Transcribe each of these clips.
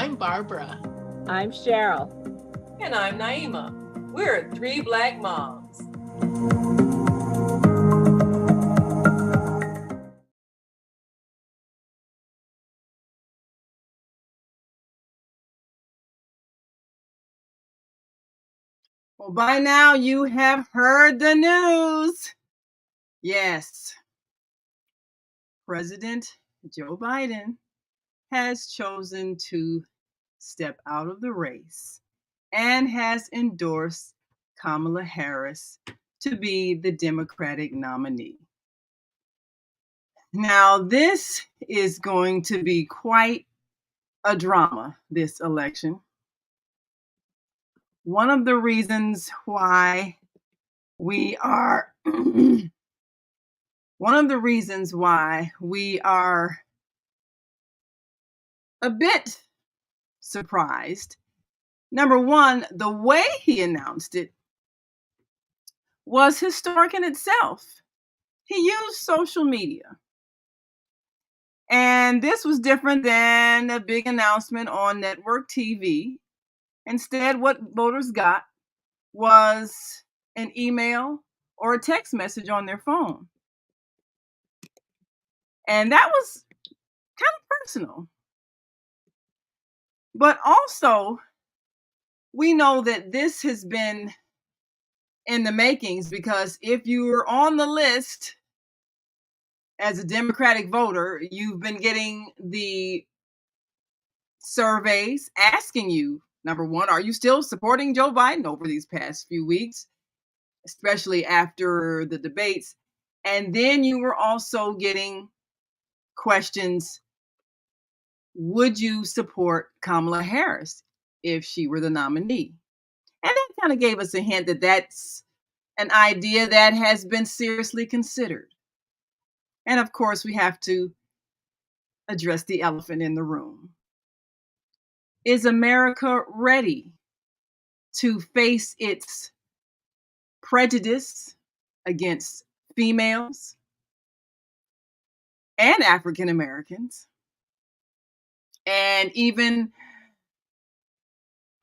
I'm Barbara. I'm Cheryl. And I'm Naima. We're three Black moms. Well, by now you have heard the news. Yes, President Joe Biden has chosen to step out of the race and has endorsed Kamala Harris to be the Democratic nominee. Now, this is going to be quite a drama, this election. One of the reasons why we are a bit surprised. Number one, the way he announced it was historic in itself. He used social media. And this was different than a big announcement on network TV. Instead, what voters got was an email or a text message on their phone. And that was kind of personal. But also, we know that this has been in the makings, because if you were on the list as a Democratic voter, you've been getting the surveys asking you, number one, are you still supporting Joe Biden over these past few weeks, especially after the debates? And then you were also getting questions, would you support Kamala Harris if she were the nominee? And that kind of gave us a hint that that's an idea that has been seriously considered. And of course, we have to address the elephant in the room. Is America ready to face its prejudice against females and African Americans and even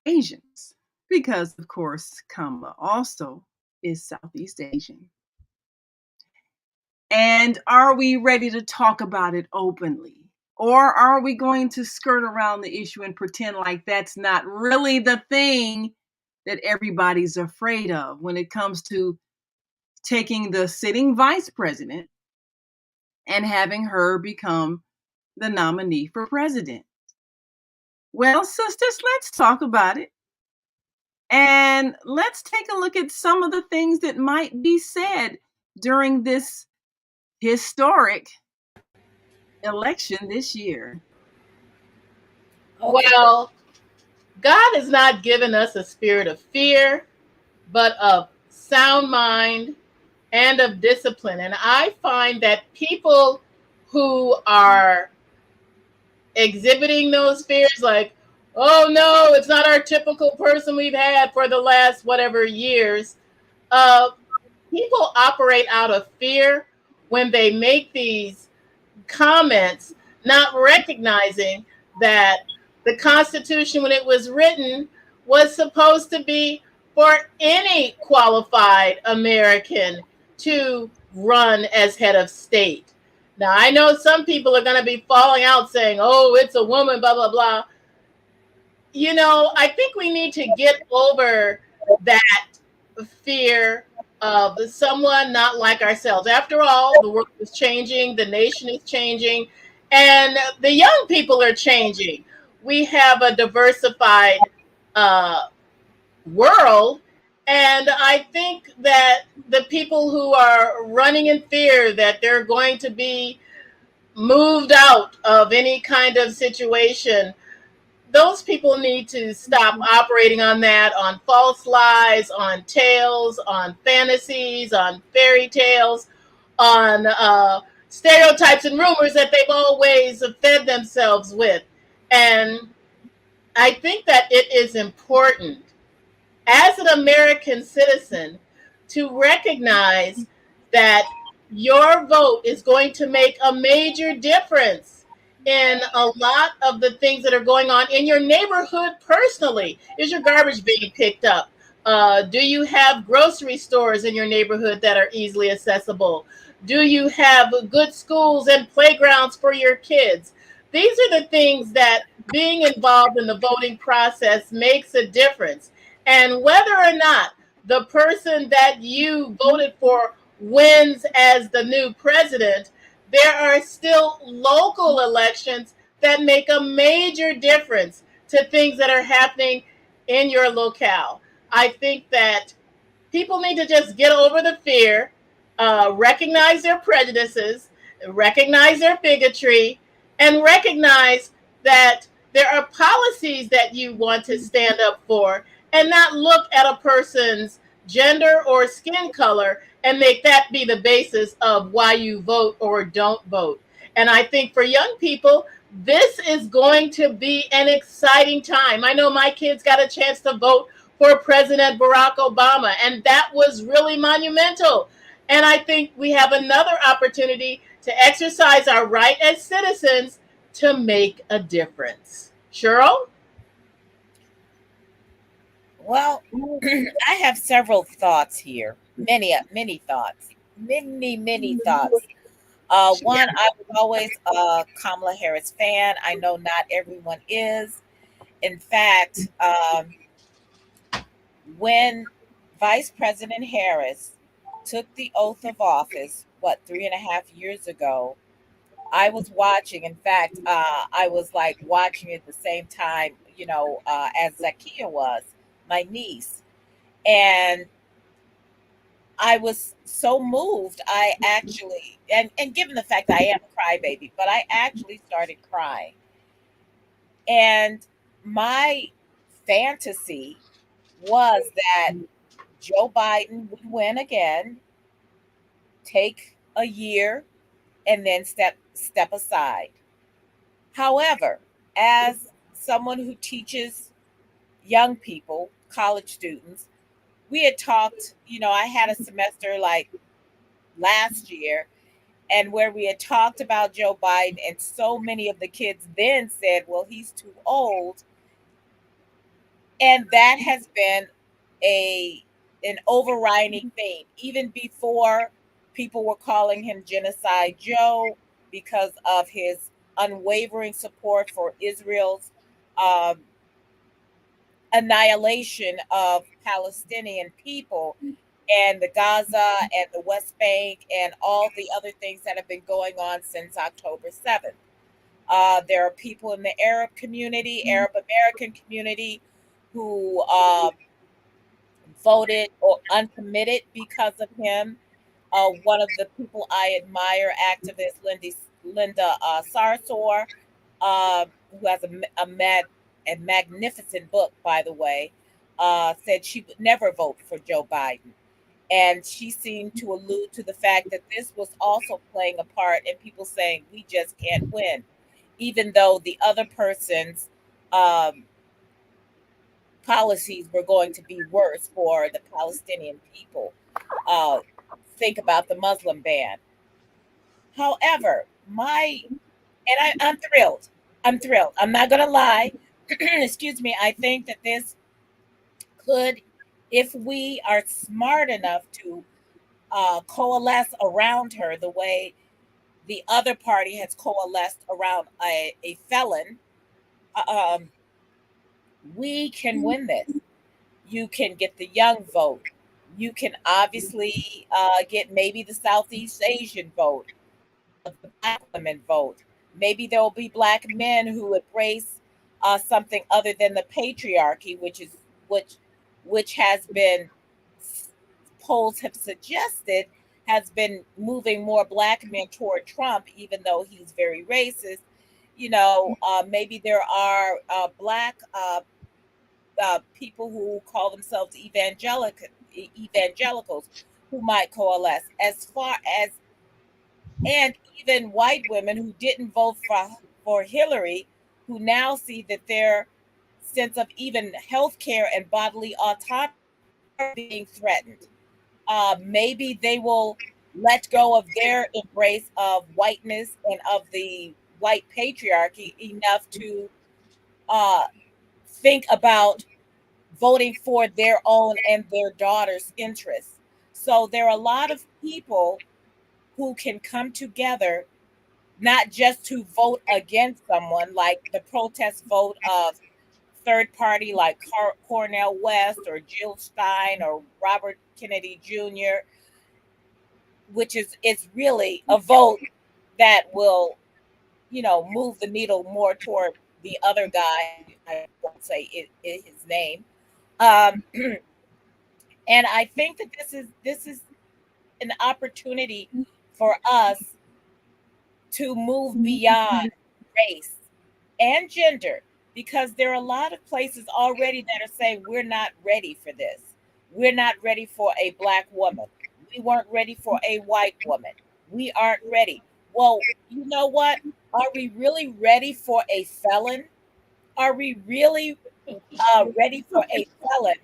Asians? Because, of course, Kamala also is Southeast Asian. And are we ready to talk about it openly? Or are we going to skirt around the issue and pretend like that's not really the thing that everybody's afraid of when it comes to taking the sitting vice president and having her become the nominee for president? Well, sisters, let's talk about it. And let's take a look at some of the things that might be said during this historic election this year. Well, God has not given us a spirit of fear, but of sound mind and of discipline. And I find that people who are exhibiting those fears, like, oh no, it's not our typical person we've had for the last whatever years. People operate out of fear when they make these comments, not recognizing that the Constitution, when it was written, was supposed to be for any qualified American to run as head of state. Now, I know some people are going to be falling out saying, oh, it's a woman, blah, blah, blah. You know, I think we need to get over that fear of someone not like ourselves. After all, the world is changing, the nation is changing, and the young people are changing. We have a diversified world, and I think that the people who are running in fear that they're going to be moved out of any kind of situation, those people need to stop operating on that, on false lies, on tales, on fantasies, on fairy tales, on stereotypes and rumors that they've always fed themselves with. And I think that it is important as an American citizen to recognize that your vote is going to make a major difference in a lot of the things that are going on in your neighborhood personally. Is your garbage being picked up? Do you have grocery stores in your neighborhood that are easily accessible? Do you have good schools and playgrounds for your kids? These are the things that being involved in the voting process makes a difference. And whether or not the person that you voted for wins as the new president, there are still local elections that make a major difference to things that are happening in your locale. I think that people need to just get over the fear, recognize their prejudices, recognize their bigotry, and recognize that there are policies that you want to stand up for, and not look at a person's gender or skin color and make that be the basis of why you vote or don't vote. And I think for young people, this is going to be an exciting time. I know my kids got a chance to vote for President Barack Obama, and that was really monumental. And I think we have another opportunity to exercise our right as citizens to make a difference. Cheryl? Well, I have several thoughts here. Many thoughts. Many thoughts. One, I was always a Kamala Harris fan. I know not everyone is. In fact, when Vice President Harris took the oath of office, what, 3.5 years ago, I was watching. In fact, I was like watching at the same time, as Zakia was, my niece. And I was so moved. I actually, and given the fact that I am a crybaby, but I actually started crying. And my fantasy was that Joe Biden would win again, take a year, and then step aside. However, as someone who teaches young people, college students, we had talked, I had a semester like last year, and where we had talked about Joe Biden, and so many of the kids then said, well, he's too old. And that has been a an overriding theme, even before people were calling him Genocide Joe because of his unwavering support for Israel's um, annihilation of Palestinian people and the Gaza and the West Bank and all the other things that have been going on since October 7th. There are people in the Arab community, Arab American community, who voted or uncommitted because of him. One of the people I admire, activist Linda Sarsour, who has a magnificent book, by the way, said she would never vote for Joe Biden. And she seemed to allude to the fact that this was also playing a part in people saying, we just can't win, even though the other person's um, policies were going to be worse for the Palestinian people. Uh, think about the Muslim ban. However, I'm thrilled. I'm thrilled. I'm not going to lie. Excuse me. I think that this could, if we are smart enough to coalesce around her the way the other party has coalesced around a felon, um, we can win this. You can get the young vote. You can obviously get maybe the Southeast Asian vote, the Black women vote. Maybe there will be Black men who embrace something other than the patriarchy, which which has been, polls have suggested, has been moving more Black men toward Trump, even though he's very racist. Maybe there are Black people who call themselves evangelicals who might coalesce, as far as, and even white women who didn't vote for Hillary, who now see that their sense of even health care and bodily autonomy are being threatened. Maybe they will let go of their embrace of whiteness and of the white patriarchy enough to uh, think about voting for their own and their daughter's interests. So there are a lot of people who can come together, not just to vote against someone, like the protest vote of third party like Cornel West or Jill Stein or Robert Kennedy Jr., which is really a vote that will, move the needle more toward the other guy. I won't say his name. Um, and I think that this is an opportunity for us to move beyond race and gender, because there are a lot of places already that are saying we're not ready for this. We're not ready for a black woman. We weren't ready for a white woman. We aren't ready. Well, you know what? Are we really ready for a felon? Are we really ready for a felon?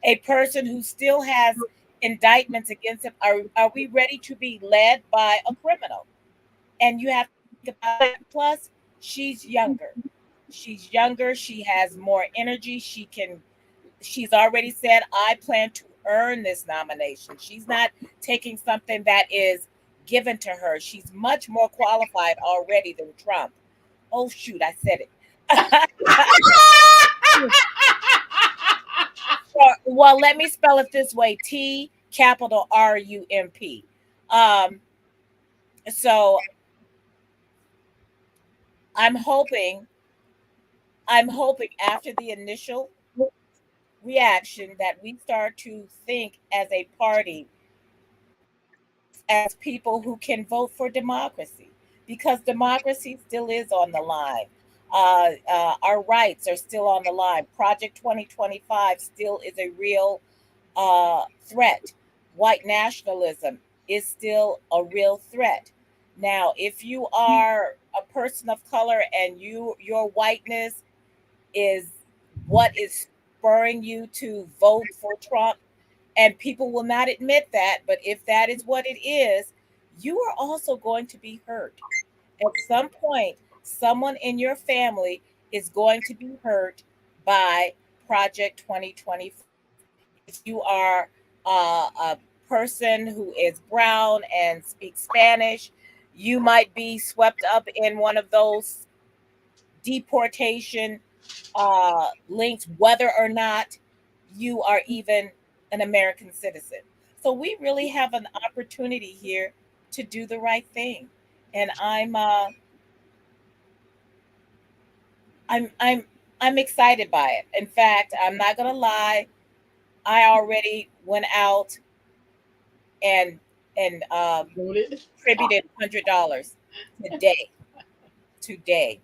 A person who still has indictments against him? Are we ready to be led by a criminal? And you have to think about that. Plus, she's younger. She's younger. She has more energy. She's already said, I plan to earn this nomination. She's not taking something that is given to her. She's much more qualified already than Trump. Oh, shoot, I said it. Well, let me spell it this way: T capital RUMP. Um, so I'm hoping after the initial reaction that we start to think as a party, as people who can vote for democracy, because democracy still is on the line. Our rights are still on the line. Project 2025 still is a real threat. White nationalism is still a real threat. Now, if you are a person of color and your whiteness is what is spurring you to vote for Trump, and people will not admit that, but if that is what it is, you are also going to be hurt. At some point, someone in your family is going to be hurt by Project 2025. If you are a person who is brown and speaks Spanish, you might be swept up in one of those deportation links, whether or not you are even an American citizen. So we really have an opportunity here to do the right thing, and I'm I'm excited by it. In fact, I'm not gonna lie. I already went out and Voted. contributed $100 today. Today.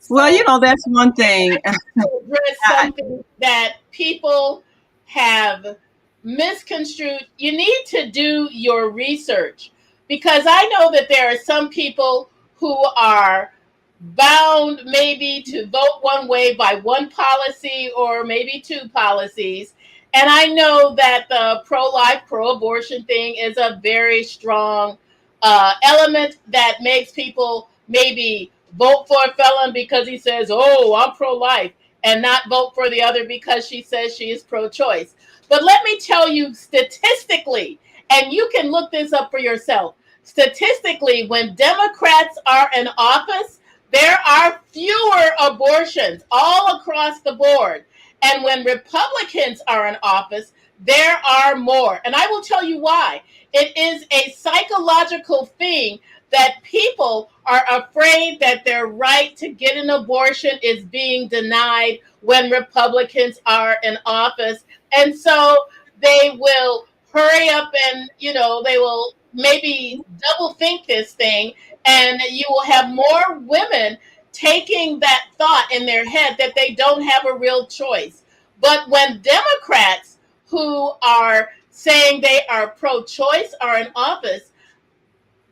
Well, So that's one thing. Address I, something that people have misconstrued. You need to do your research, because I know that there are some people who are bound maybe to vote one way by one policy or maybe two policies. And I know that the pro life, pro abortion thing is a very strong element that makes people maybe vote for a felon because he says, "Oh, I'm pro life," and not vote for the other because she says she is pro choice. But let me tell you statistically, and you can look this up for yourself. Statistically, when Democrats are in office, there are fewer abortions all across the board. And when Republicans are in office, there are more. And I will tell you why. It is a psychological thing that people are afraid that their right to get an abortion is being denied when Republicans are in office. And so they will hurry up and, they will maybe double think this thing, and you will have more women taking that thought in their head that they don't have a real choice. But when Democrats who are saying they are pro choice are in office,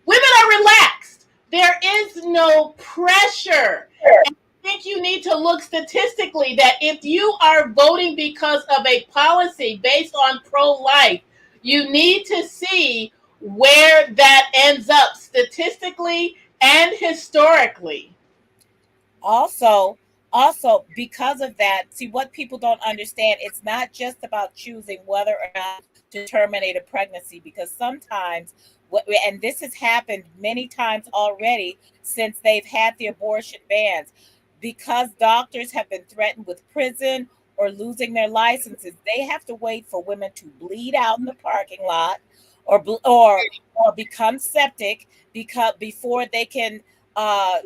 women are relaxed. There is no pressure. And I think you need to look statistically that if you are voting because of a policy based on pro life, you need to see where that ends up statistically and historically. Also, because of that, see what people don't understand, it's not just about choosing whether or not to terminate a pregnancy, because sometimes and this has happened many times already since they've had the abortion bans, because doctors have been threatened with prison or losing their licenses, they have to wait for women to bleed out in the parking lot, or become septic, because uh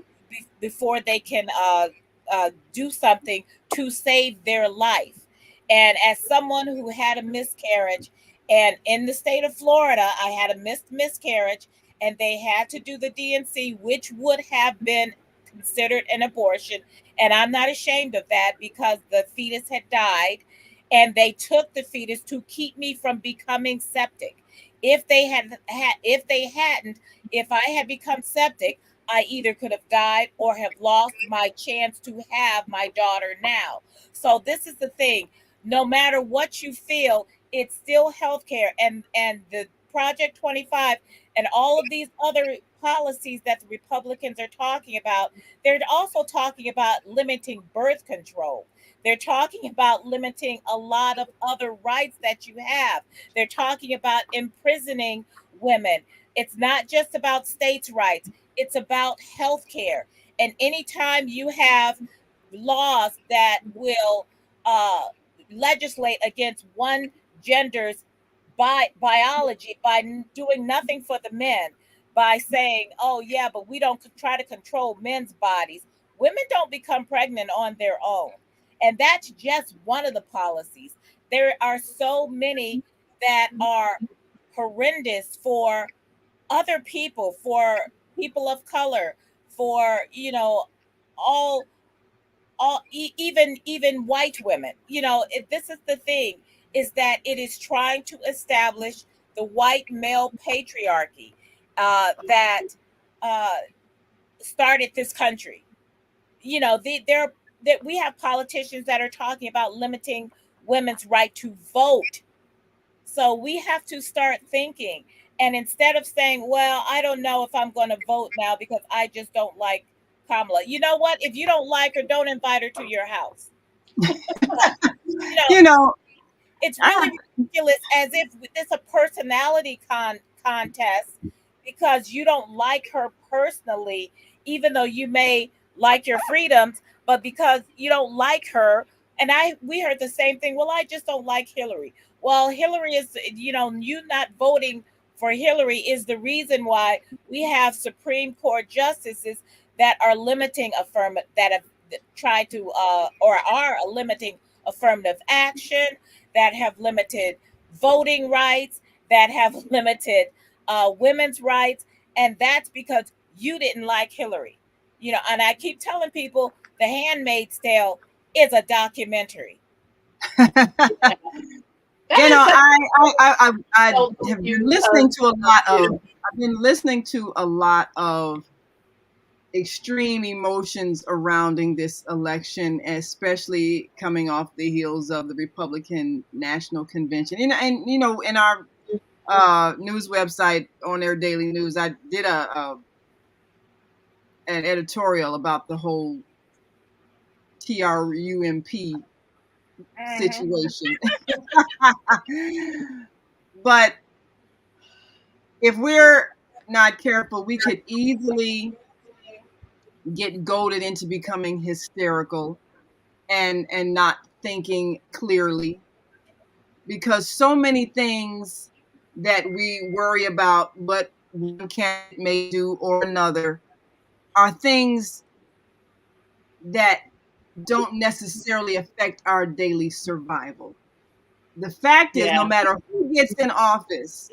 before they can do something to save their life. And as someone who had a miscarriage, and in the state of Florida, I had a miscarriage, and they had to do the DNC, which would have been considered an abortion. And I'm not ashamed of that, because the fetus had died, and they took the fetus to keep me from becoming septic. If I had become septic, I either could have died or have lost my chance to have my daughter now. So this is the thing. No matter what you feel, it's still healthcare. And the Project 25 and all of these other policies that the Republicans are talking about, they're also talking about limiting birth control. They're talking about limiting a lot of other rights that you have. They're talking about imprisoning women. It's not just about states' rights, it's about health care. And anytime you have laws that will uh, legislate against one gender's biology, by doing nothing for the men, by saying, oh, yeah, but we don't try to control men's bodies, women don't become pregnant on their own. And that's just one of the policies. There are so many that are horrendous for other people, for people of color, for all even white women. This is the thing, is that it is trying to establish the white male patriarchy that uh, started this country. That we have politicians that are talking about limiting women's right to vote. So we have to start thinking. And instead of saying, well, I don't know if I'm going to vote now because I just don't like Kamala. You know what? If you don't like her, don't invite her to your house. you know, You know, it's I, really ridiculous, as if it's a personality contest, because you don't like her personally, even though you may like your freedoms, but because you don't like her. And we heard the same thing. Well, I just don't like Hillary. Well, Hillary is, you not voting for Hillary is the reason why we have Supreme Court justices that are limiting that have tried to or are limiting affirmative action, that have limited voting rights, that have limited women's rights. And that's because you didn't like Hillary. And I keep telling people, The Handmaid's Tale is a documentary. That is such I both of have you been listening to a lot of, beautiful. I've been listening to a lot of extreme emotions surrounding this election, especially coming off the heels of the Republican National Convention. In our news website, On Air Daily News, I did an editorial about the whole TRUMP Mm-hmm. situation. But if we're not careful, we could easily get goaded into becoming hysterical and not thinking clearly, because so many things that we worry about what one candidate may do or another are things that don't necessarily affect our daily survival. The fact is, no Yeah, matter who gets in office,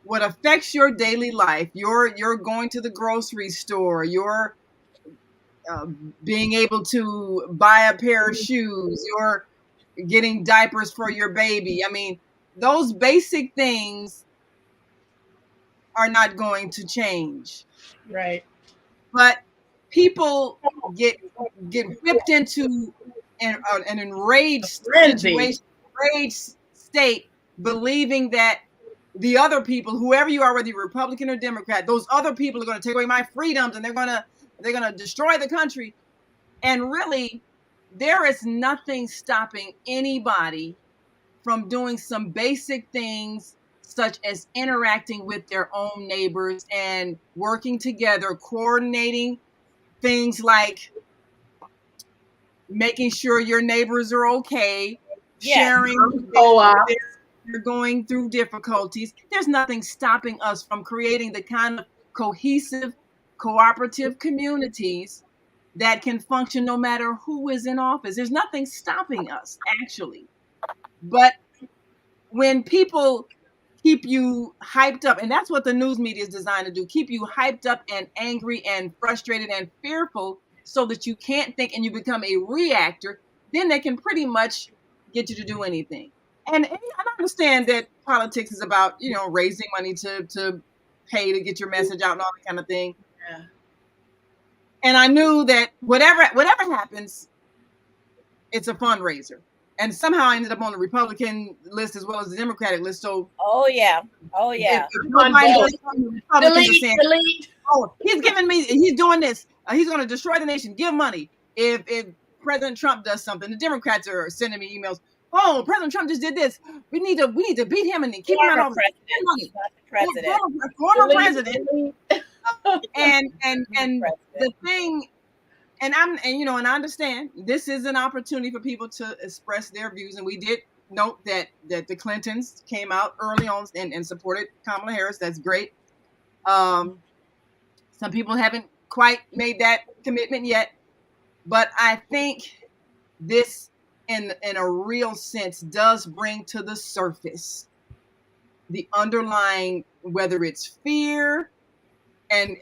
what affects your daily life, you're going to the grocery store, you're uh, being able to buy a pair of shoes, you're getting diapers for your baby. I mean, those basic things are not going to change. right. But people get get whipped into an A enraged frenzy. situation, enraged state, believing that the other people, whoever you are, whether you're Republican or Democrat, those other people are going to take away my freedoms and they're going to destroy the country. And really, there is nothing stopping anybody from doing some basic things such as interacting with their own neighbors and working together, coordinating things like making sure your neighbors are okay, sharing Co-op. they're going through difficulties. There's nothing stopping us from creating the kind of cohesive, cooperative communities that can function no matter who is in office. There's nothing stopping us, actually. But when people keep you hyped up, and that's what the news media is designed to do, keep you hyped up and angry and frustrated and fearful so that you can't think and you become a reactor, then they can pretty much get you to do anything. And I understand that politics is about, raising money to pay to get your message out and all that kind of thing. Yeah. And I knew that whatever happens, it's a fundraiser. And somehow I ended up on the Republican list as well as the Democratic list. So Oh yeah. Delete. oh, he's doing this. He's going to destroy the nation. Give money. If President Trump does something, the Democrats are sending me emails. Oh, President Trump just did this. We need to beat him and keep him out of money. Former president. And the thing, and I understand this is an opportunity for people to express their views, and we did note that the Clintons came out early on and supported Kamala Harris. That's great. Some people haven't quite made that commitment yet, but I think this, in a real sense, does bring to the surface the underlying, whether it's fear, and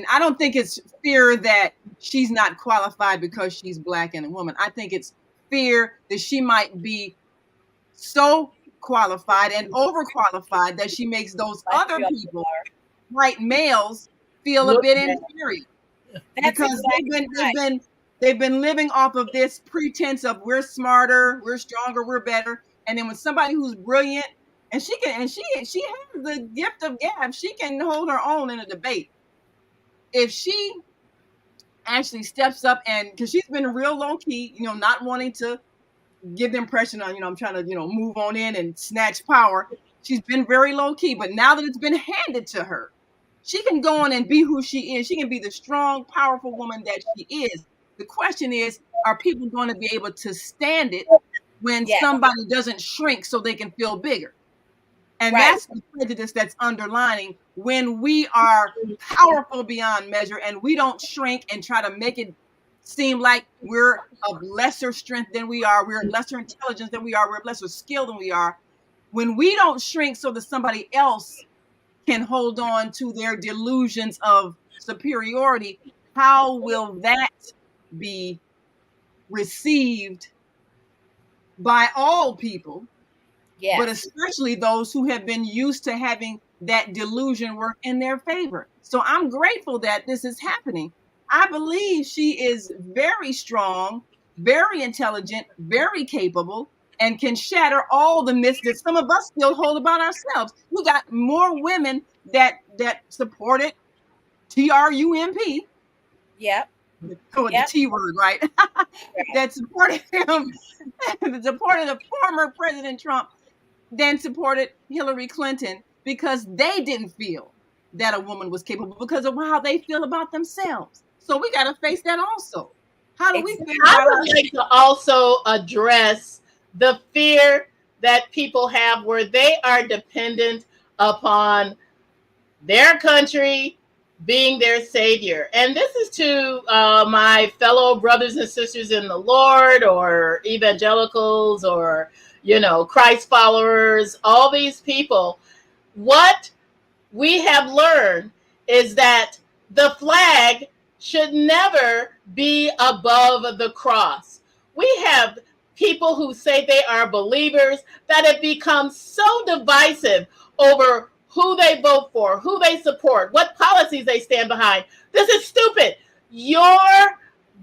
I don't think it's fear that she's not qualified because she's Black and a woman. I think it's fear that she might be so qualified and overqualified that she makes those other people, white males, feel a bit inferior. Because they've been living off of this pretense of we're smarter, we're stronger, we're better. And then when somebody who's brilliant, and she has the gift of gab, she can hold her own in a debate. If she actually steps up, and because she's been real low key, not wanting to give the impression on, I'm trying to, move on in and snatch power. She's been very low key, but now that it's been handed to her, she can go on and be who she is. She can be the strong, powerful woman that she is. The question is, are people going to be able to stand it when somebody doesn't shrink so they can feel bigger? And that's the prejudice that's underlining when we are powerful beyond measure and we don't shrink and try to make it seem like we're of lesser strength than we are, we're lesser intelligence than we are, we're lesser skill than we are. When we don't shrink so that somebody else can hold on to their delusions of superiority, how will that be received by all people? Yeah. But especially those who have been used to having that delusion work in their favor. So I'm grateful that this is happening. I believe she is very strong, very intelligent, very capable, and can shatter all the myths that some of us still hold about ourselves. We got more women that supported Trump. Yep. The T word, right? That supported him, that supported the former President Trump, than supported Hillary Clinton because they didn't feel that a woman was capable because of how they feel about themselves. So we got to face that also. How do we feel I would like to also address the fear that people have where they are dependent upon their country being their savior. And this is to my fellow brothers and sisters in the Lord, or evangelicals, or Christ followers, all these people. What we have learned is that the flag should never be above the cross. We have people who say they are believers that have become so divisive over who they vote for, who they support, what policies they stand behind. This is stupid. Your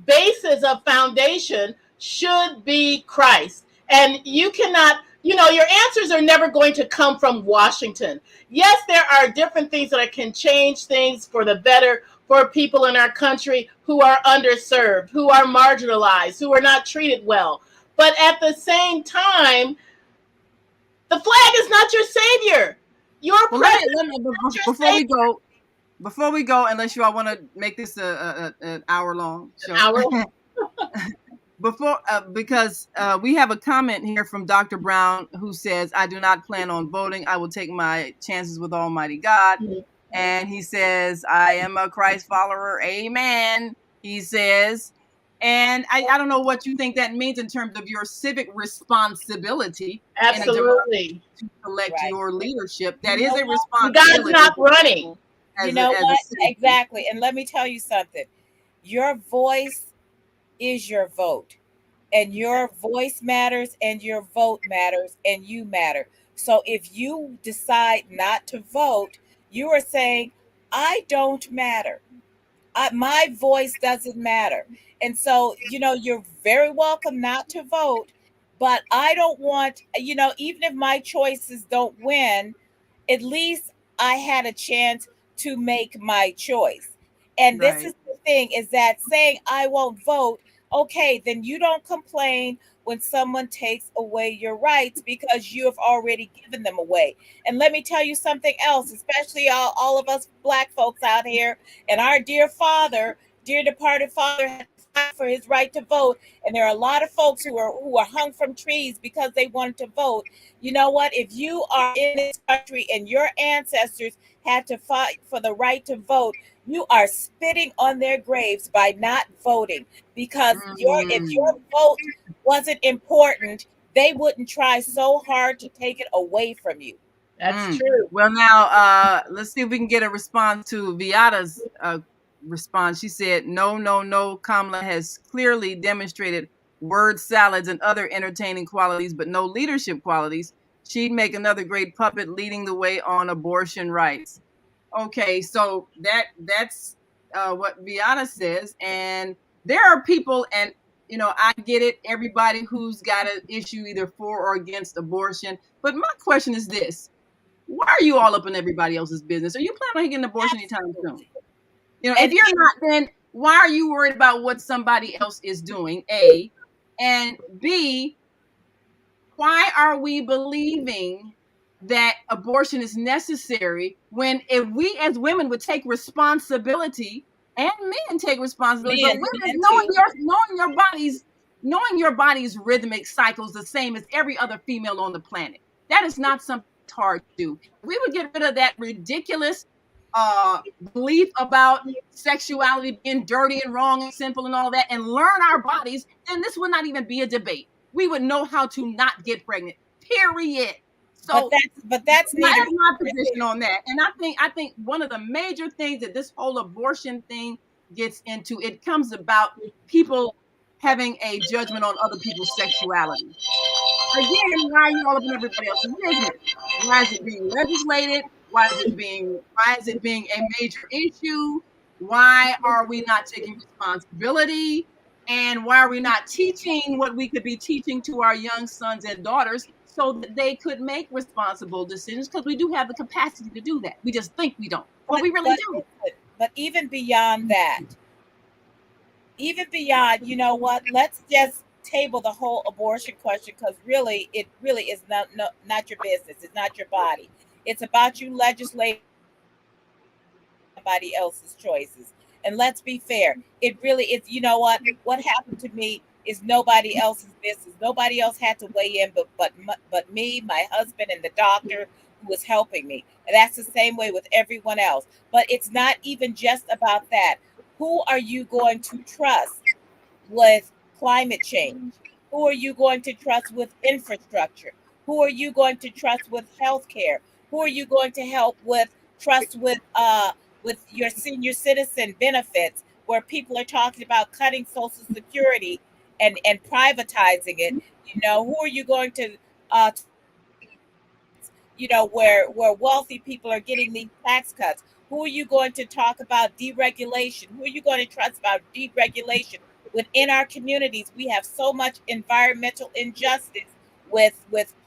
basis of foundation should be Christ. And you cannot, your answers are never going to come from Washington. Yes, there are different things that can change things for the better for people in our country who are underserved, who are marginalized, who are not treated well. But at the same time, the flag is not your savior. Your Well, president let me is not your savior. before we go, unless you all want to make this an hour long show. Our Before because we have a comment here from Dr. Brown who says, I do not plan on voting. I will take my chances with Almighty God. And he says, I am a Christ follower. Amen. He says, and I don't know what you think that means in terms of your civic responsibility in a democracy Absolutely. to select Right. your leadership. That You is know a what? And God's responsibility not running. You as know a what? citizen. Exactly. And let me tell you something. Your voice is your vote. And your voice matters and your vote matters and you matter. So if you decide not to vote, you are saying, I don't matter. My voice doesn't matter. And so, you're very welcome not to vote, but I don't want, even if my choices don't win, at least I had a chance to make my choice. And this Right. is the thing is that saying I won't vote, okay, then you don't complain when someone takes away your rights because you have already given them away. And let me tell you something else, especially all of us Black folks out here, and our dear departed father had to fight for his right to vote. And there are a lot of folks who are hung from trees because they wanted to vote. You know what? If you are in this country and your ancestors had to fight for the right to vote, you are spitting on their graves by not voting because if your Mm. vote wasn't important, they wouldn't try so hard to take it away from you. That's Mm. true. Well, now let's see if we can get a response to Viata's response. She said, "No, no, no. Kamala has clearly demonstrated word salads and other entertaining qualities, but no leadership qualities. She'd make another great puppet leading the way on abortion rights." Okay, so that's what Viata says, and there are people, and I get it. Everybody who's got an issue either for or against abortion, but my question is this: why are you all up in everybody else's business? Are you planning on getting an abortion anytime soon? Absolutely. If And you're not, then why are you worried about what somebody else is doing? A, and B, why are we believing that abortion is necessary when if we as women would take responsibility and men take responsibility, but women men too. knowing your body's rhythmic cycles the same as every other female on the planet, that is not something that's hard to do. If we would get rid of that ridiculous belief about sexuality being dirty and wrong and simple and all that, and learn our bodies, then this would not even be a debate. We would know how to not get pregnant. Period. But So that's neither that's my here position on that. And I think one of the major things that this whole abortion thing gets into, it comes about people having a judgment on other people's sexuality. Again, why are you all up in everybody else's business? Why is it being legislated? Why is it being a major issue? Why are we not taking responsibility? And why are we not teaching what we could be teaching to our young sons and daughters so that they could make responsible decisions? Because we do have the capacity to do that. We just think we don't, but we really but do. but even beyond that, even beyond, you know what? Let's just table the whole abortion question because really, it really is not your business. It's not your body. It's about you legislating somebody else's choices. And let's be fair, it really is. You know what? What happened to me is nobody else's business. Nobody else had to weigh in, but me, my husband, and the doctor who was helping me. And that's the same way with everyone else. But it's not even just about that. Who are you going to trust with climate change? Who are you going to trust with infrastructure? Who are you going to trust with healthcare? Who are you going to help with trust with your senior citizen benefits, where people are talking about cutting Social Security and privatizing it? Who are you going to where wealthy people are getting these tax cuts? Who are you going to talk about deregulation? Who are you going to trust about deregulation? Within our communities, we have so much environmental injustice. with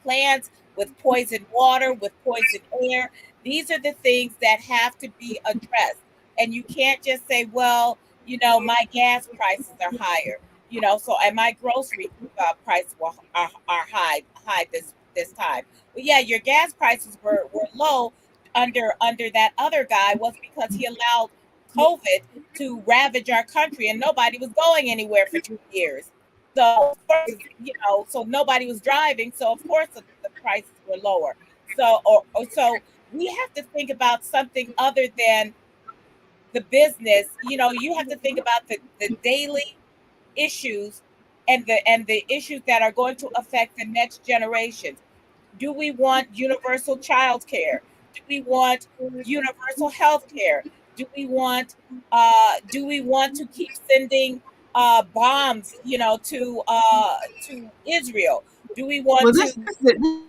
plants, with poison water, with poison air. These are the things that have to be addressed. And you can't just say, well, my gas prices are higher, so and my grocery prices are high this time. Well, yeah, your gas prices were low under that other guy was because he allowed COVID to ravage our country and nobody was going anywhere for 2 years. So, of course, so nobody was driving. So, of course, the prices were lower. So, so we have to think about something other than the business. You have to think about the daily issues and the issues that are going to affect the next generations. Do we want universal child care? Do we want universal health care? Do we want to keep sending bombs, to Israel? Do we want Well, to? this is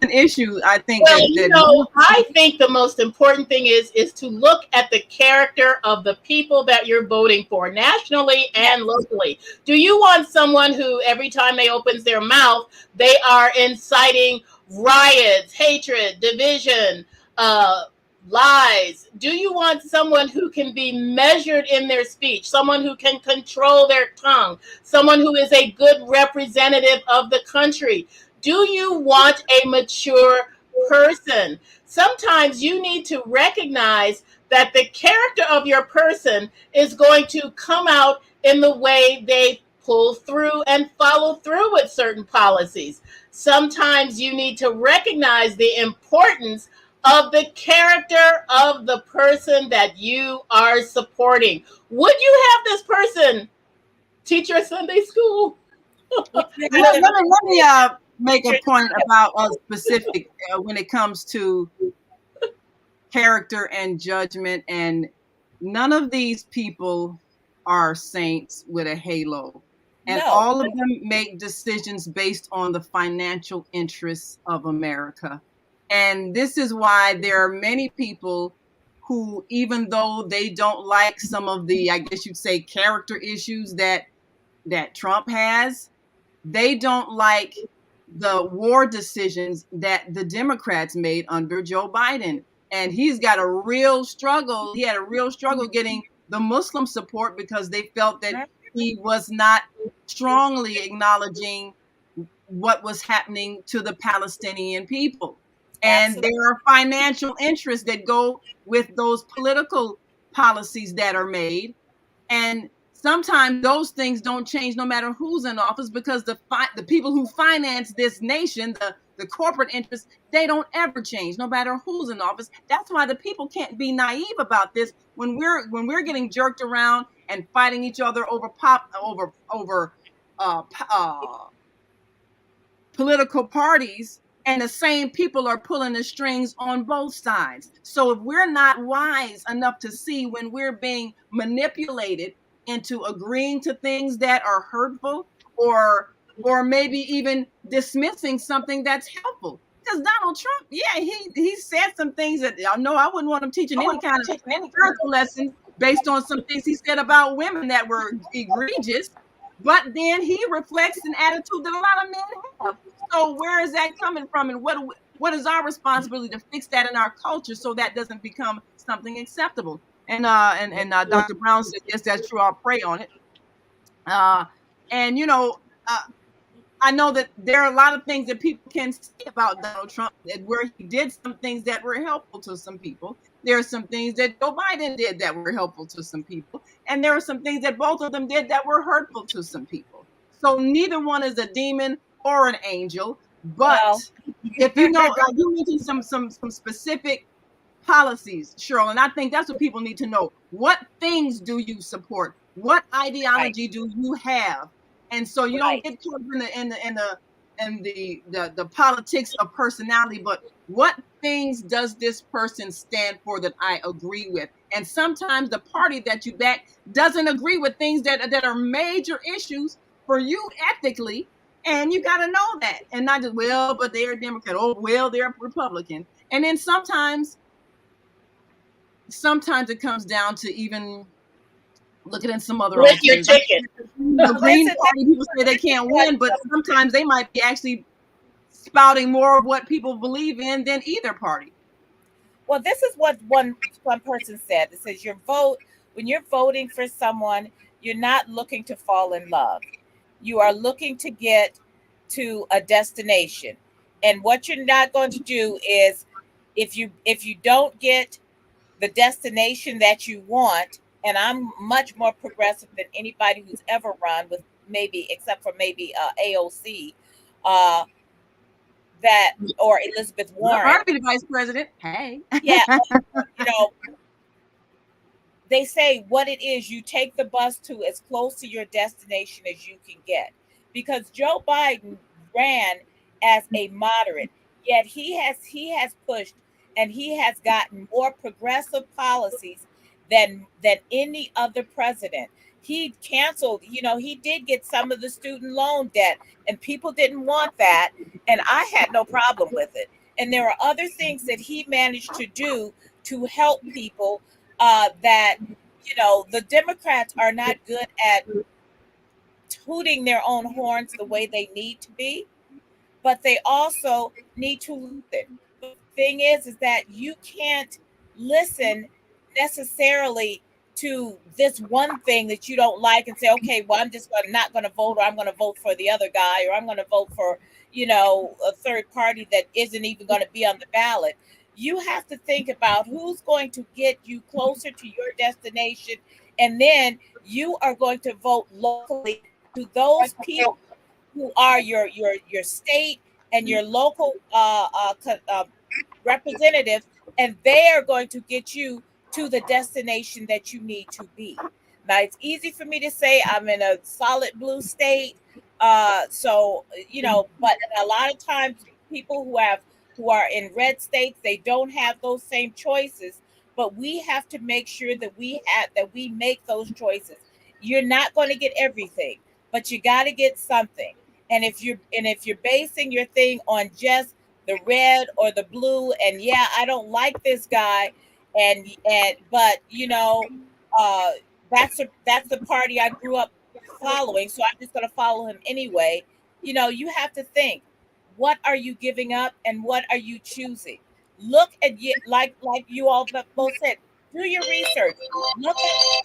an issue I think Well, that I think the most important thing is to look at the character of the people that you're voting for, nationally and Yes, locally. Do you want someone who, every time they opens their mouth, they are inciting riots, hatred, division, uh, lies? Do you want someone who can be measured in their speech, someone who can control their tongue, someone who is a good representative of the country? Do you want a mature person? Sometimes you need to recognize that the character of your person is going to come out in the way they pull through and follow through with certain policies. Sometimes you need to recognize the importance of the character of the person that you are supporting. Would you have this person teach your Sunday school? you have let, to let me let me make a picture. point about a specific when it comes to character and judgment, and none of these people are saints with a halo, and No, all of them make decisions based on the financial interests of America. And this is why there are many people who, even though they don't like some of the, I guess you'd say, character issues that Trump has, they don't like the war decisions that the Democrats made under Joe Biden. And he's got a real struggle. He had a real struggle getting the Muslim support because they felt that he was not strongly acknowledging what was happening to the Palestinian people. And absolutely. there are financial interests that go with those political policies that are made. And sometimes those things don't change no matter who's in office, because the people who finance this nation, the corporate interests, they don't ever change no matter who's in office. That's why the people can't be naive about this when we're getting jerked around and fighting each other over uh, political parties, and the same people are pulling the strings on both sides. So if we're not wise enough to see when we're being manipulated into agreeing to things that are hurtful, or maybe even dismissing something that's helpful. Because Donald Trump, yeah, he said some things that I know I wouldn't want him teaching any kind of spiritual lessons based on some things he said about women that were egregious. But then he reflects an attitude that a lot of men have. So where is that coming from, and what is our responsibility to fix that in our culture so that doesn't become something acceptable? And Dr. Brown said, yes, that's true. I'll pray on it. Uh, and I know that there are a lot of things that people can say about Donald Trump, that where he did some things that were helpful to some people. There are some things that Joe Biden did that were helpful to some people. And there are some things that both of them did that were hurtful to some people. So neither one is a demon or an angel. But Well, if you mentioned some specific policies, Cheryl, and I think that's what people need to know. What things do you support? What right, ideology do you have? And so you don't right. get caught in the politics of personality, but what things does this person stand for that I agree with? And sometimes the party that you back doesn't agree with things that are major issues for you ethically, and you got to know that, and not just, well, but they're a Democrat, oh well, they're a Republican. And then sometimes it comes down to even looking at some other With your alternatives. ticket. The Green Listen, Party, people say they can't tell you win, but something. sometimes they might be actually spouting more of what people believe in than either party. Well, this is what one person said. It says when you're voting for someone, you're not looking to fall in love. You are looking to get to a destination. And what you're not going to do is, if you don't get the destination that you want, and I'm much more progressive than anybody who's ever run, with maybe except for maybe AOC, uh, that or Elizabeth Warren. I'll be the vice president. Hey. Yeah, you know, they say what it is, you take the bus to as close to your destination as you can get, because Joe Biden ran as a moderate, yet he has pushed, and he has gotten more progressive policies than any other president. He canceled, he did get some of the student loan debt, and people didn't want that, and I had no problem with it. And there are other things that he managed to do to help people, that the Democrats are not good at tooting their own horns the way they need to be, but they also need to listen. But the thing is that you can't listen necessarily to this one thing that you don't like and say, okay, well, I'm just not going to vote, or I'm going to vote for the other guy, or I'm going to vote for, a third party that isn't even going to be on the ballot. You have to think about who's going to get you closer to your destination, and then you are going to vote locally to those people who are your state and your local representatives, and they are going to get you to the destination that you need to be. Now, it's easy for me to say I'm in a solid blue state, so but a lot of times people who are in red states, they don't have those same choices. But we have to make sure that we make those choices. You're not going to get everything, but you got to get something. And if you're basing your thing on just the red or the blue, and yeah, I don't like this guy, and but uh that's the party I grew up following, so I'm just going to follow him anyway. You have to think, what are you giving up and what are you choosing? Look at you, like you all both said, do your research. Look at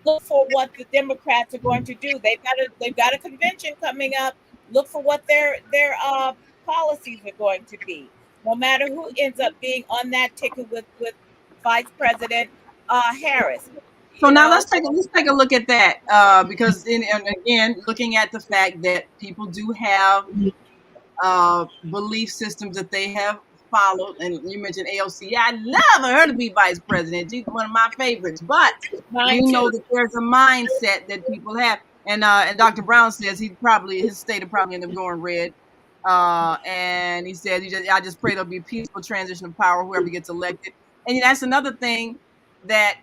look for what the Democrats are going to do. They've got a convention coming up. Look for what their policies are going to be. No matter who ends up being on that ticket with Vice President Harris. So You now know, let's take a look at that, because and again, looking at the fact that people do have belief systems that they have followed, and you mentioned AOC. Yeah, I love her to be vice president. She's one of my favorites, but mine we know too. that there's a mindset that people have, and Dr. Brown says his state will probably end up going red. And he said, I just pray there'll be a peaceful transition of power, whoever gets elected. And that's another thing that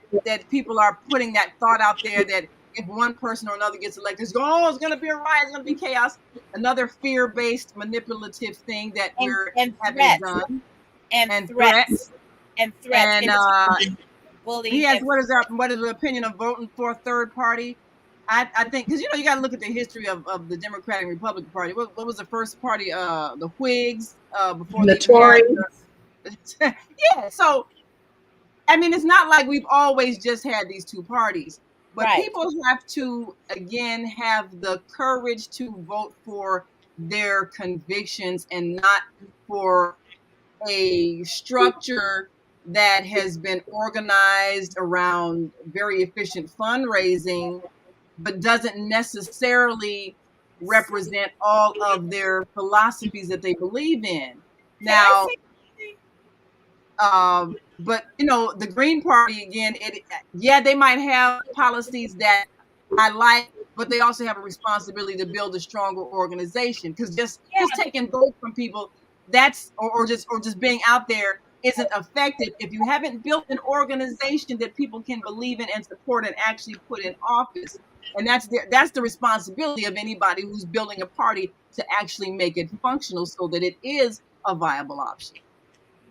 people are putting that thought out there, that if one person or another gets elected, it's going to be a riot, it's going to be chaos. Another fear-based manipulative thing that and we're and having threats done, and and threats and threats and and he bullying has, and what is the opinion of voting for a third party? I think, because you got to look at the history of the Democratic and Republican Party. What was the first party? The Whigs, before they even had Notorious. yeah. So I mean, it's not like we've always just had these two parties, but right. people have to, again, have the courage to vote for their convictions and not for a structure that has been organized around very efficient fundraising, but doesn't necessarily represent all of their philosophies that they believe in. Can I Now, say something? but the Green Party, again, yeah, they might have policies that I like, but they also have a responsibility to build a stronger organization. Because just Yeah, taking votes from people, that's or just being out there isn't effective if you haven't built an organization that people can believe in and support and actually put in office. And that's the responsibility of anybody who's building a party, to actually make it functional so that it is a viable option.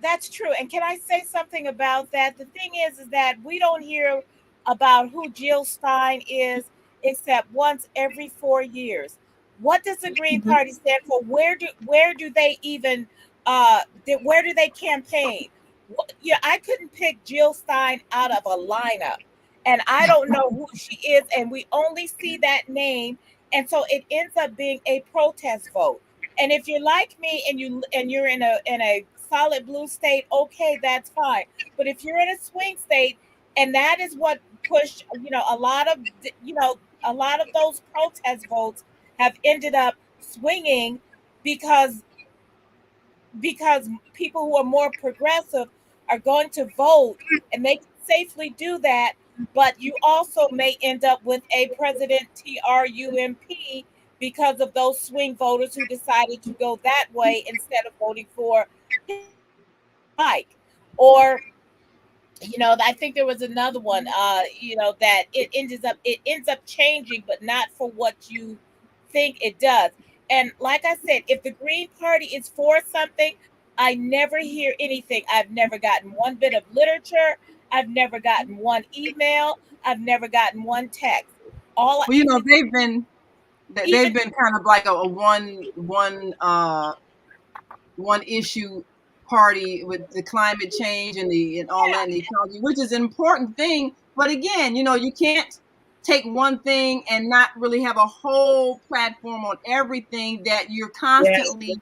that's true. And can I say something about that? The thing is that we don't hear about who Jill Stein is. except once every 4 years. What does the Green Mhm. Party stand for? Where do they even where do they campaign? Yeah, I couldn't pick Jill Stein out of a lineup, and I don't know who she is, and we only see that name, and so it ends up being a protest vote. And if you're like me and you're in a solid blue state, okay, that's fine. But if you're in a swing state, and that is what pushed, a lot of a lot of those protest votes have ended up swinging because because people who are more progressive are going to vote, and they can safely do that. But you also may end up with a President Trump because of those swing voters who decided to go that way instead of voting for Mike. Or I think there was another one, that it ends up changing, but not for what you think it does. And like I said, if the Green Party is for something, I never hear anything. I've never gotten one bit of literature. I've never gotten one email. I've never gotten one text. All Well, they've even been kind of like a one issue party with the climate change and all that yeah, in the ecology, which is an important thing. But again, you can't take one thing and not really have a whole platform on everything that you're Yes. constantly yeah,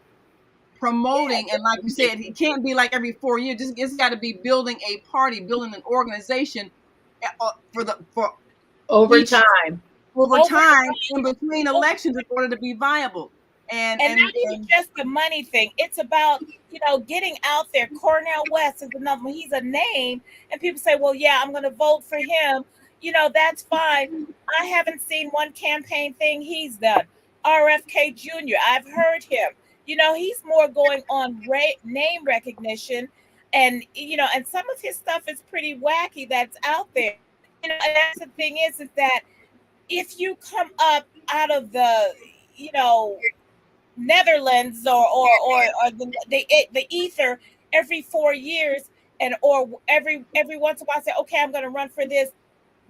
promoting. And like you said, it can't be like every 4 years. It's got to be building a party, building an organization for Over each time. over over time in between time. elections in order to be viable. And And and not even and just the money thing. It's about, getting out there. Cornell West is another one. He's a name, and people say, well, yeah, I'm going to vote for him. That's fine. I haven't seen one campaign thing he's done. RFK Jr., I've heard him. He's more going on name recognition. And some of his stuff is pretty wacky that's out there. And that's the thing is that if you come up out of the, you know, Netherlands or the ether every 4 years, and or every once in a while say, okay, I'm going to run for this.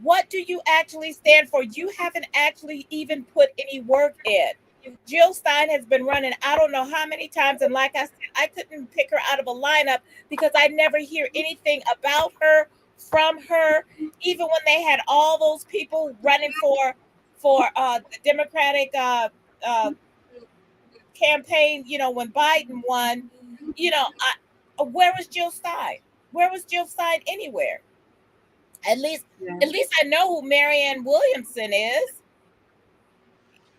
What do you actually stand for? You haven't actually even put any work in. Jill Stein has been running I don't know how many times, and like I said, I couldn't pick her out of a lineup because I never hear anything about her from her. Even when they had all those people running for the Democratic uh, campaign, when Biden won, where was Jill Stein? Where was Jill Stein anywhere? At least, yeah. at least I know who Marianne Williamson is.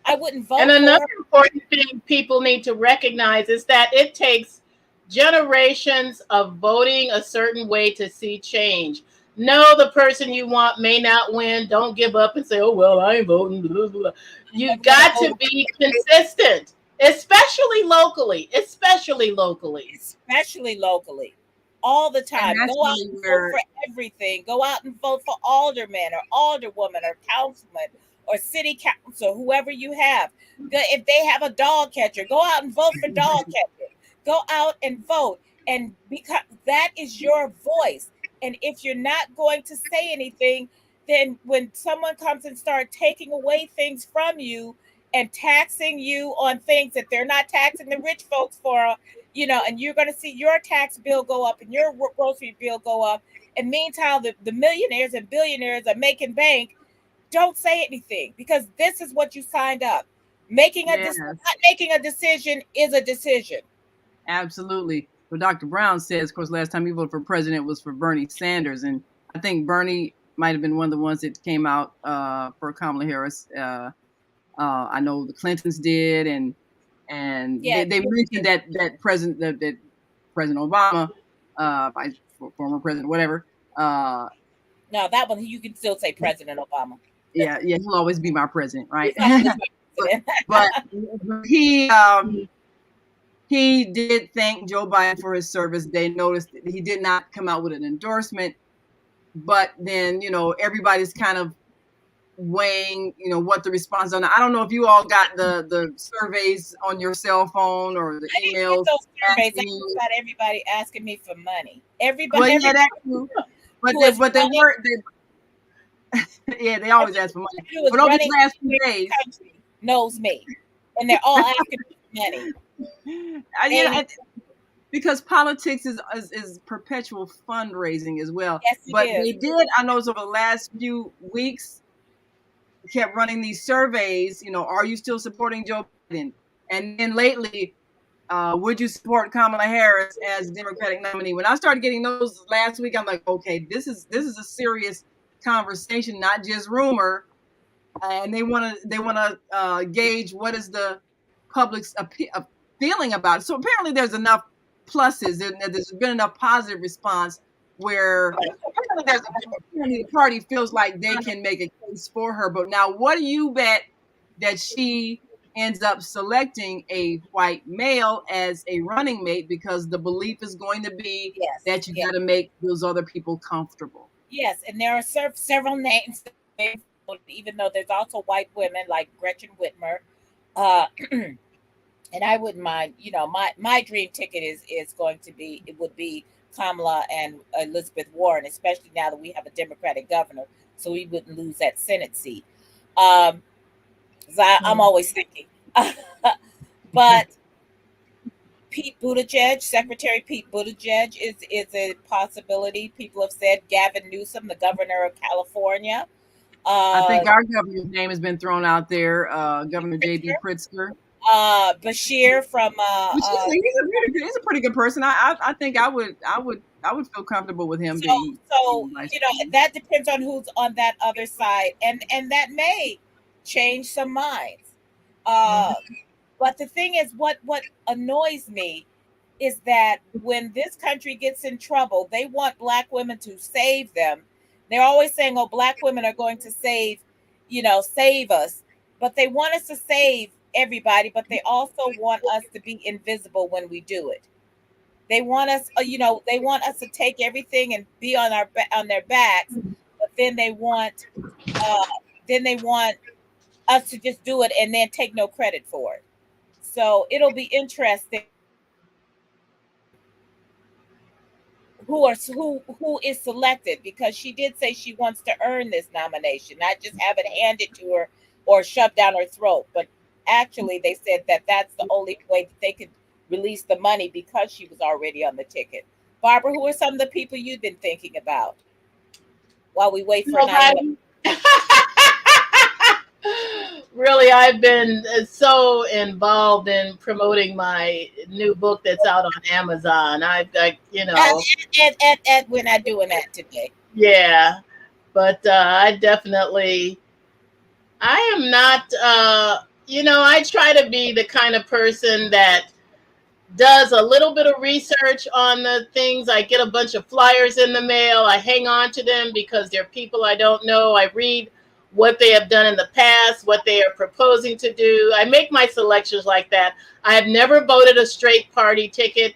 I wouldn't And vote for another her. important thing people need to recognize is that it takes generations of voting a certain way to see change. No, the person you want may not win. Don't give up and say, oh, well, I ain't voting. Blah, blah, blah. I'm You never going to got vote, to be consistent, especially locally. Especially locally. especially locally, all the And time. that's Go out really and vote where for everything. Go out and vote for alderman or alderwoman or councilman or city council, whoever you have. If they have a dog catcher, go out and vote for dog catcher. Go out and vote. And because that is your voice. And if you're not going to say anything, then when someone comes and start taking away things from you and taxing you on things that they're not taxing the rich folks for, and you're going to see your tax bill go up and your grocery bill go up. And meantime, the millionaires and billionaires are making bank. Don't say anything because this is what you signed up. yes, Not making a decision is a decision. absolutely. What Dr. Brown says, of course, last time he voted for president was for Bernie Sanders, and I think Bernie might have been one of the ones that came out for Kamala Harris. I know the Clintons did, and Yeah, they mentioned that President Obama, former president, whatever. Uh, no, that one you can still say President Obama. yeah, he'll always be my president, right? He's always my but president. but he did thank Joe Biden for his service. They noticed that he did not come out with an endorsement, but then everybody's kind of weighing what the response on. I don't know if you all got the surveys on your cell phone or the I didn't get emails those surveys. I asking just you. got everybody asking me for money. Well, yeah, Everybody that too. But who they is but they running, were Yeah, they always ask for money. Who is But over these running last few the days, country knows me, and they're all asking me for money. you know, And because politics is perpetual fundraising as well. yes, it But is. they did, I noticed over the last few weeks, kept running these surveys. Are you still supporting Joe Biden? And then lately, would you support Kamala Harris as Democratic nominee? When I started getting those last week, I'm like, okay, this is a serious conversation, not just rumor. And they want to gauge what is the public's feeling about it. So apparently, there's enough pluses. There's been enough positive response where apparently the party feels like they can make a case for her. But now, what do you bet that she ends up selecting a white male as a running mate, because the belief is going to be Yes, that you yes, got to make those other people comfortable? yes. And there are several names, even though there's also white women like Gretchen Whitmer. Uh, and I wouldn't mind. My dream ticket is going to be, it would be Kamala and Elizabeth Warren, especially now that we have a Democratic governor, so we wouldn't lose that Senate seat. Um, 'Cause I'm always thinking, but Secretary Pete Buttigieg is a possibility. People have said Gavin Newsom, the governor of California. I Uh, think our governor's name has been thrown out there, Governor J.B. Pritzker, Bashir from which he's a pretty good person. I think I would feel comfortable with him so being vice president. that depends on who's on that other side, and that may change some minds. Uh, but the thing is, what annoys me is that when this country gets in trouble, they want black women to save them. They're always saying, "Oh, black women are going to save us," but they want us to save everybody, but they also want us to be invisible when we do it. They want us, they want us to take everything and be on their backs, but uh, then they want us to just do it and then take no credit for it. So it'll be interesting who is selected, because she did say she wants to earn this nomination, not just have it handed to her or shoved down her throat. But actually, they said that that's the only way that they could release the money, because she was already on the ticket. Barbara, who are some of the people you've been thinking about while we wait for Naima? Nobody. Really, I've been so involved in promoting my new book that's out on Amazon. We're not doing that today. Yeah, but I am not, I try to be the kind of person that does a little bit of research on the things. I get a bunch of flyers in the mail. I hang on to them because they're people I don't know. I read what they have done in the past, what they are proposing to do. I make my selections like that. I have never voted a straight party ticket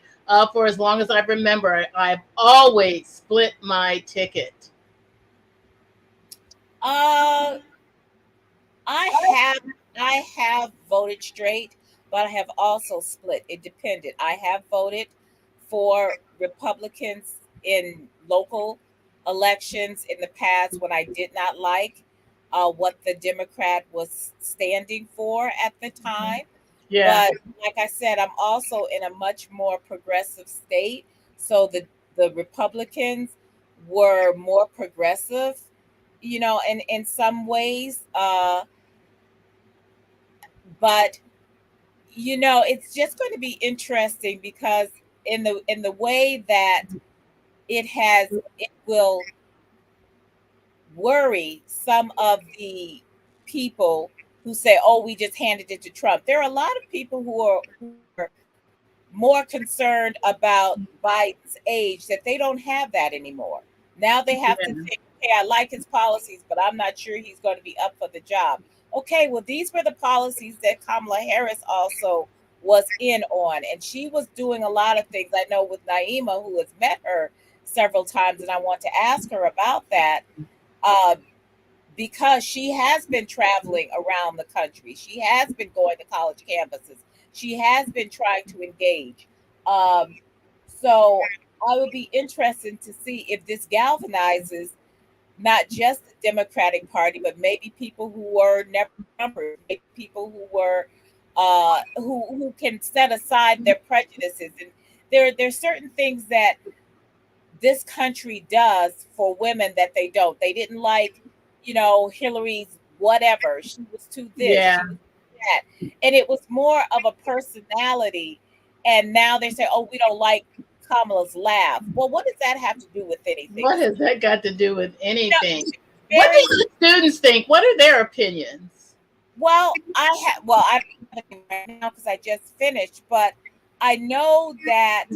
for as long as I remember. I've always split my ticket. Uh, I have I have voted straight, but I have also split. It depended. I have voted for Republicans in local elections in the past when I did not like what the Democrat was standing for at the time. Yeah. But like I said, I'm also in a much more progressive state. So the Republicans were more progressive, in some ways. But it's just going to be interesting, because in the way that it will worry some of the people who say, "Oh, we just handed it to Trump." There are a lot of people who are more concerned about Biden's age, that they don't have that anymore. Now they have to think, "Okay, I like his policies, but I'm not sure he's going to be up for the job." Okay, well, these were the policies that Kamala Harris also was in on, and she was doing a lot of things. I know with Naima, who has met her several times, and I want to ask her about that. Uh, because she has been traveling around the country. She has been going to college campuses. She has been trying to engage. So I would be interested to see if this galvanizes not just the Democratic Party, but maybe people who were never Trumpers, maybe people who were who can set aside their prejudices. And there's certain things that this country does for women that they don't. They didn't like, Hillary's whatever. She was too this, Yeah. she was too that. And it was more of a personality. And now they say, oh, we don't like Kamala's laugh. Well, what does that have to do with anything? What has that got to do with anything? She's What very do the students think? What are their opinions? well. I don't have right now because I just finished, but I know that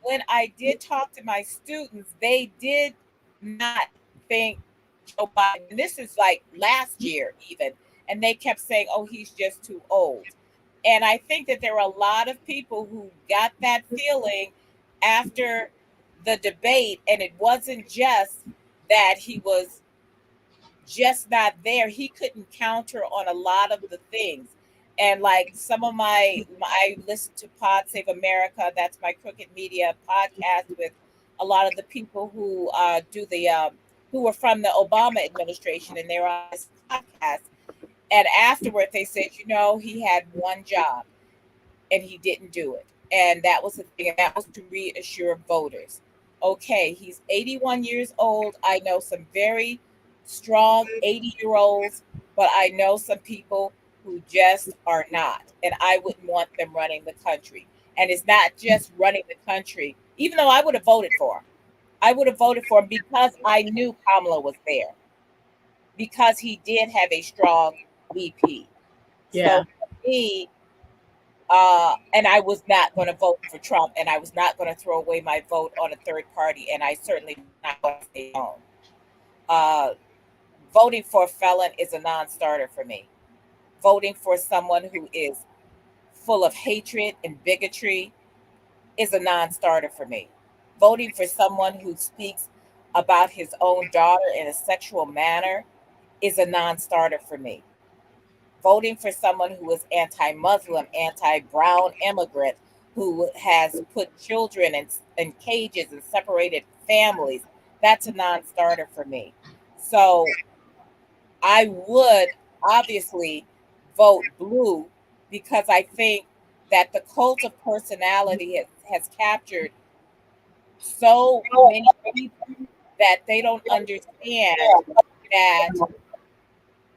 when I did talk to my students, they did not think Joe Biden, and this is like last year even, and they kept saying, oh, he's just too old. And I think that there are a lot of people who got that feeling after the debate, and it wasn't just that he was just not there. He couldn't counter on a lot of the things. And like some of I listen to Pod Save America. That's my Crooked Media podcast with a lot of the people who do the who were from the Obama administration, and they're on this podcast. And afterward, they said, he had one job and he didn't do it. And that was the thing, and that was to reassure voters. Okay, he's 81 years old. I know some very strong 80-year-olds, but I know some people who just are not. And I wouldn't want them running the country. And it's not just running the country, even though I would have voted for him. I would have voted for him because I knew Kamala was there, because he did have a strong VP. Yeah. So for me, and I was not going to vote for Trump, and I was not going to throw away my vote on a third party, and I certainly was not going to stay home. Voting for a felon is a non-starter for me. Voting for someone who is full of hatred and bigotry is a non-starter for me. Voting for someone who speaks about his own daughter in a sexual manner is a non-starter for me. Voting for someone who is anti-Muslim, anti-brown immigrant, who has put children in cages and separated families, that's a non-starter for me. So I would obviously vote blue because I think that the cult of personality has captured so many people that they don't understand that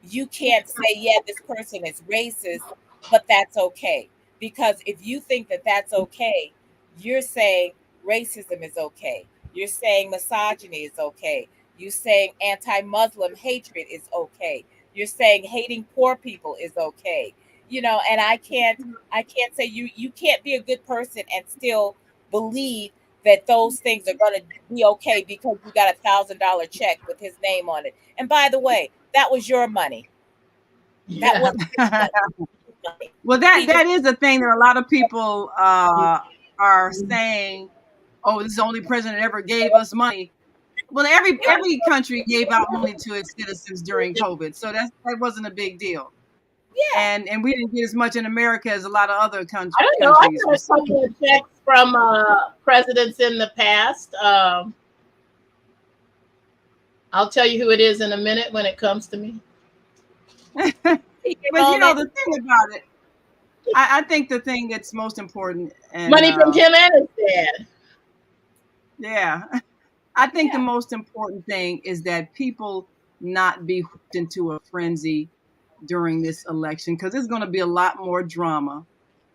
you can't say, yeah, this person is racist, but that's okay. Because if you think that that's okay, you're saying racism is okay. You're saying misogyny is okay. You're saying anti-Muslim hatred is okay. You're saying hating poor people is okay. And I can't say you can't be a good person and still believe that those things are going to be okay because you got $1,000 check with his name on it. And by the way, that was your money. That Yeah. wasn't his money. Well, He that just is the thing that a lot of people are saying. Oh, this is the only president that ever gave us money. Well, every country gave out money to its citizens during COVID, so that wasn't a big deal. yeah. And we didn't get as much in America as a lot of other I don't know. I countries got a received. couple of checks from presidents in the past. I'll tell you who it is in a minute when it comes to me. Take a But moment. the thing about it, I think the thing that's most important, and Money from him and his dad. yeah, I think the Yeah. most important thing is that people not be whipped into a frenzy during this election, because there's going to be a lot more drama.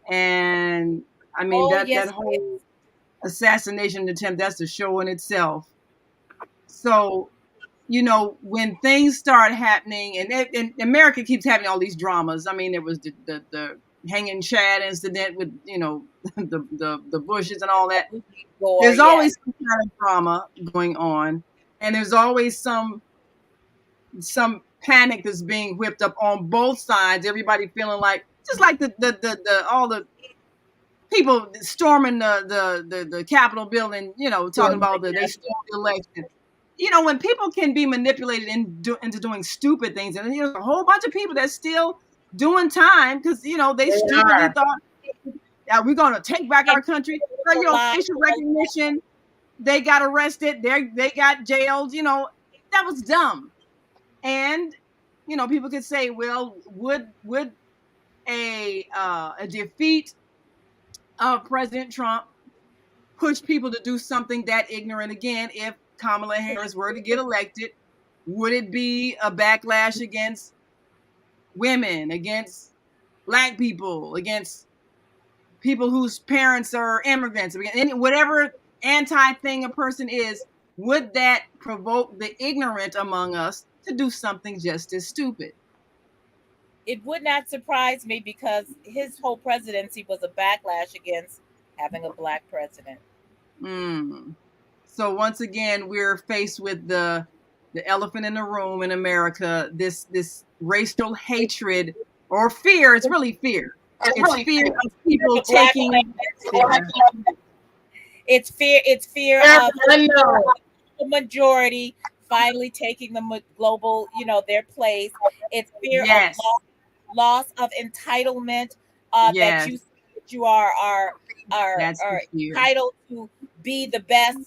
And I mean, Oh, that yes, it is. whole assassination attempt, that's a show in itself. So, when things start happening, and America keeps having all these dramas. I mean, there was the hanging Chad incident with, the Bushes and all that. Gore, There's yes. always some kind of drama going on, and there's always some panic that's being whipped up on both sides. Everybody feeling like, just like the all the people storming the Capitol building, talking about they stole the election. When people can be manipulated into doing stupid things, and there's a whole bunch of people that's still doing time because they They stupidly are. thought, yeah, we're going to take back our country. A lot. Facial recognition, they got arrested, they got jailed. that was dumb. And people could say, well, would a defeat of President Trump push people to do something that ignorant again? If Kamala Harris were to get elected, would it be a backlash against women, against Black people, against people whose parents are immigrants, whatever anti-thing a person is? Would that provoke the ignorant among us to do something just as stupid? It would not surprise me, because his whole presidency was a backlash against having a Black president. So once again, we're faced with the elephant in the room in America, this racial hatred or fear. It's really fear. It's fear of people taking. It's fear of the majority finally taking the global, their place. It's fear of loss of entitlement, that you are entitled to be the best.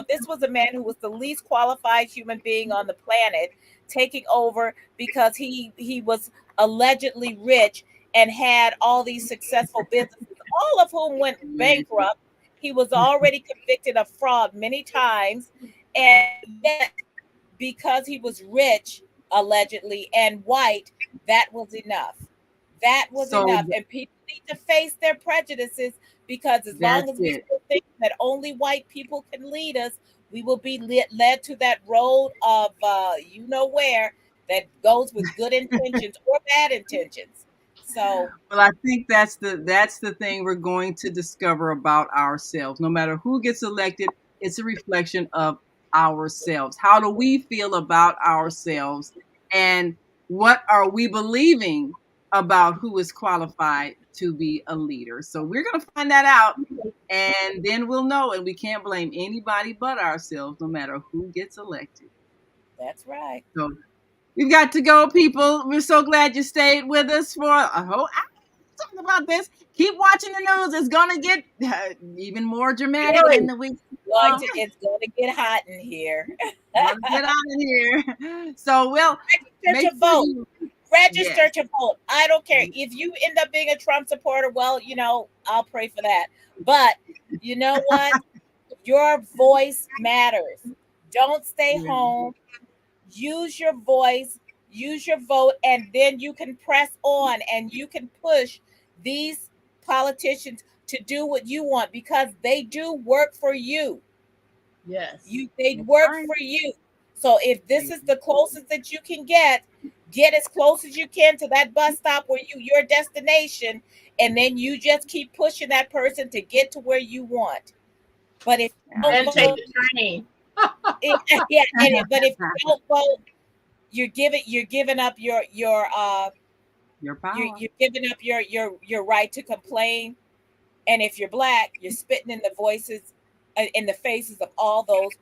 This was a man who was the least qualified human being on the planet, taking over because he was allegedly rich and had all these successful businesses, all of whom went bankrupt. He was already convicted of fraud many times, and yet, because he was rich, allegedly, and white, that was enough. That was enough. And people need to face their prejudices, because as long as we still think that only white people can lead us, we will be led to that road of where, that goes with good intentions or bad intentions. So, well, I think that's the thing we're going to discover about ourselves. No matter who gets elected, it's a reflection of ourselves. How do we feel about ourselves, and what are we believing about who is qualified to be a leader? So we're going to find that out, and then we'll know. And we can't blame anybody but ourselves, no matter who gets elected. That's right. So we've got to go, people. We're so glad you stayed with us for a whole hour talking about this. Keep watching the news. It's going to get even more dramatic in the week. It's going to get hot in here. Get out in here. So, well, register to vote. Register to vote. I don't care. If you end up being a Trump supporter, well, I'll pray for that. But you know what? Your voice matters. Don't stay home. Use your voice, use your vote, and then you can press on and you can push these politicians to do what you want, because they do work for you. Yes. They work for you. So if this is the closest that you can get as close as you can to that bus stop where your destination, and then you just keep pushing that person to get to where you want. But if and take the train. but if you don't vote, you're giving up your power. You're giving up your right to complain. And if you're Black, you're spitting in the faces of all those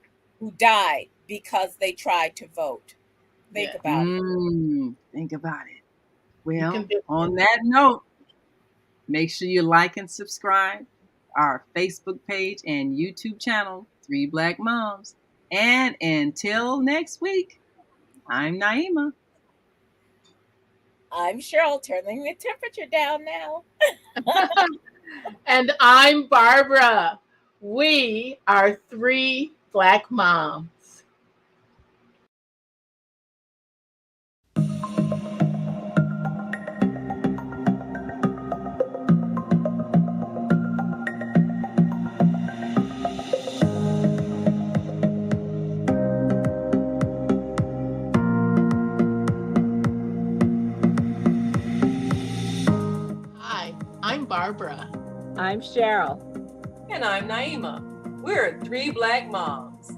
who died because they tried to vote. Think about it. Think about it. Well, on that note, make sure you like and subscribe our Facebook page and YouTube channel, 3 Black Moms. And until next week, I'm Naima. I'm Cheryl, turning the temperature down now. And I'm Barbara. We are 3 Black Moms. I'm Barbara. I'm Cheryl. And I'm Naima. We're 3 Black Moms.